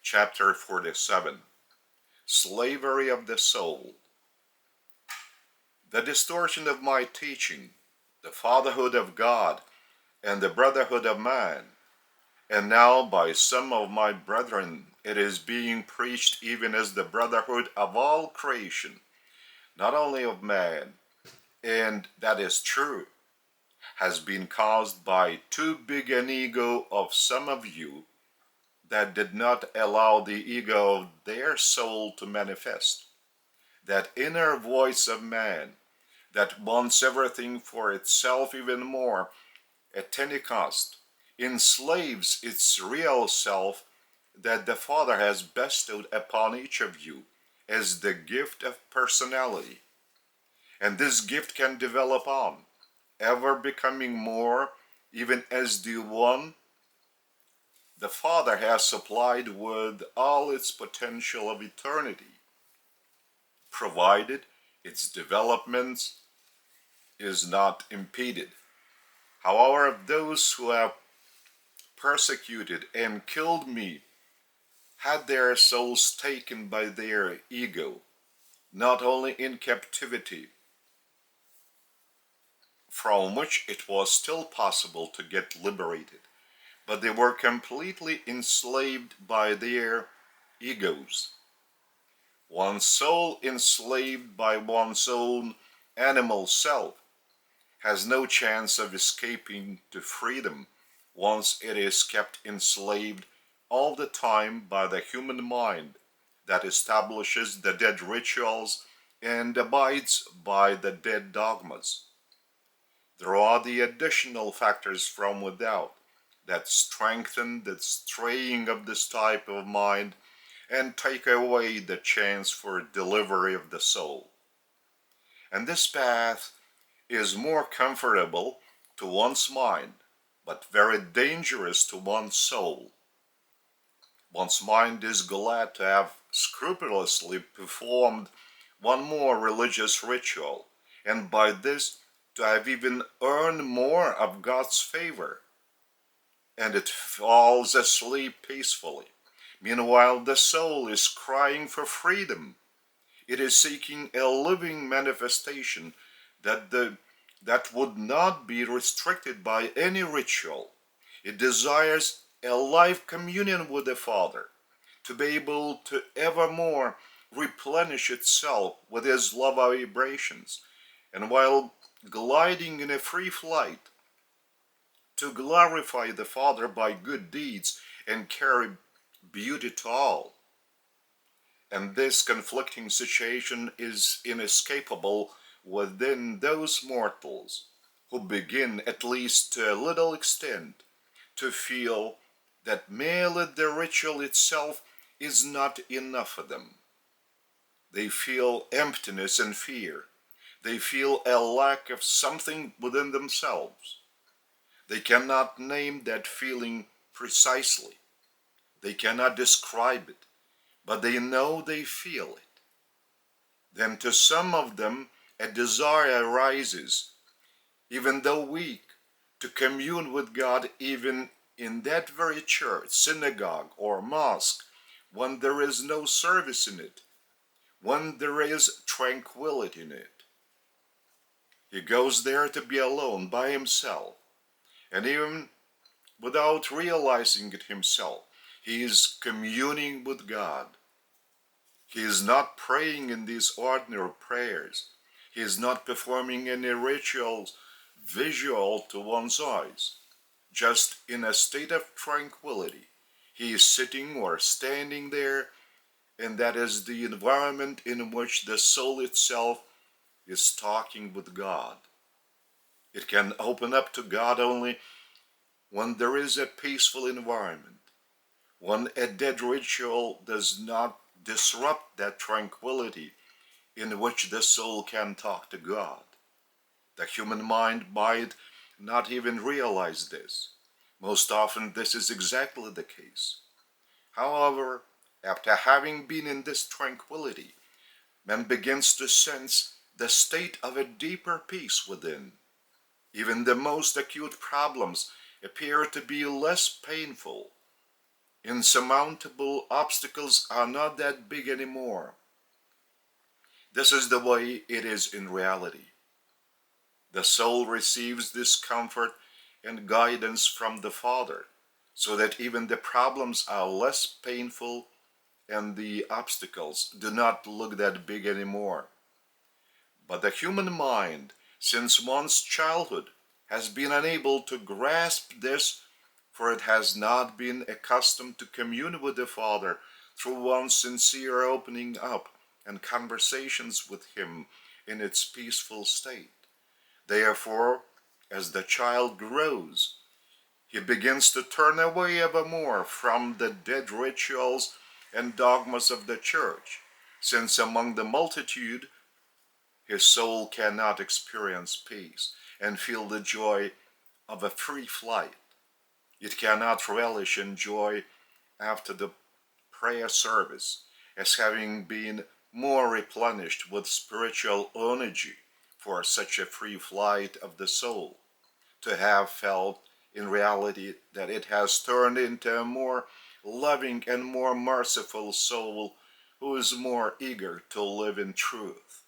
Chapter 47. Slavery of the Soul. The distortion of my teaching, the fatherhood of God, and the brotherhood of man, and now by some of my brethren it is being preached even as the brotherhood of all creation, not only of man, and that is true, has been caused by too big an ego of some of you that did not allow the ego of their soul to manifest. That inner voice of man that wants everything for itself even more at any cost enslaves its real self that the Father has bestowed upon each of you as the gift of personality. And this gift can develop on, ever becoming more, even as the one the Father has supplied with all its potential of eternity, provided its development is not impeded. However, those who have persecuted and killed me had their souls taken by their ego, not only in captivity, from which it was still possible to get liberated, but they were completely enslaved by their egos. One soul enslaved by one's own animal self has no chance of escaping to freedom once it is kept enslaved all the time by the human mind that establishes the dead rituals and abides by the dead dogmas. There are the additional factors from without that strengthen the straying of this type of mind and take away the chance for delivery of the soul. And this path is more comfortable to one's mind, but very dangerous to one's soul. One's mind is glad to have scrupulously performed one more religious ritual, and by this to have even earned more of God's favor, and it falls asleep peacefully. Meanwhile, the soul is crying for freedom. It is seeking a living manifestation that would not be restricted by any ritual. It desires a life communion with the Father, to be able to evermore replenish itself with His love vibrations, and while gliding in a free flight, to glorify the Father by good deeds and carry beauty to all. And this conflicting situation is inescapable within those mortals who begin, at least to a little extent, to feel that merely the ritual itself is not enough for them. They feel emptiness and fear. They feel a lack of something within themselves. They cannot name that feeling precisely. They cannot describe it, but they know they feel it. Then to some of them a desire arises, even though weak, to commune with God even in that very church, synagogue, or mosque, when there is no service in it, when there is tranquility in it. He goes there to be alone by himself, and even without realizing it himself, he is communing with God. He is not praying in these ordinary prayers. He is not performing any rituals visual to one's eyes. Just in a state of tranquility, he is sitting or standing there, and that is the environment in which the soul itself is talking with God. It can open up to God only when there is a peaceful environment, when a dead ritual does not disrupt that tranquility in which the soul can talk to God. The human mind might not even realize this. Most often this is exactly the case. However, after having been in this tranquility, man begins to sense the state of a deeper peace within. Even the most acute problems appear to be less painful Insurmountable obstacles are not that big anymore. This is the way it is in reality. The soul receives this comfort and guidance from the Father, so that even the problems are less painful and the obstacles do not look that big anymore. But the human mind, since one's childhood, has been unable to grasp this, for it has not been accustomed to commune with the Father through one's sincere opening up and conversations with Him in its peaceful state. Therefore, as the child grows, he begins to turn away ever more from the dead rituals and dogmas of the church, since among the multitude his soul cannot experience peace and feel the joy of a free flight. It cannot relish in joy after the prayer service, as having been more replenished with spiritual energy for such a free flight of the soul, to have felt in reality that it has turned into a more loving and more merciful soul who is more eager to live in truth.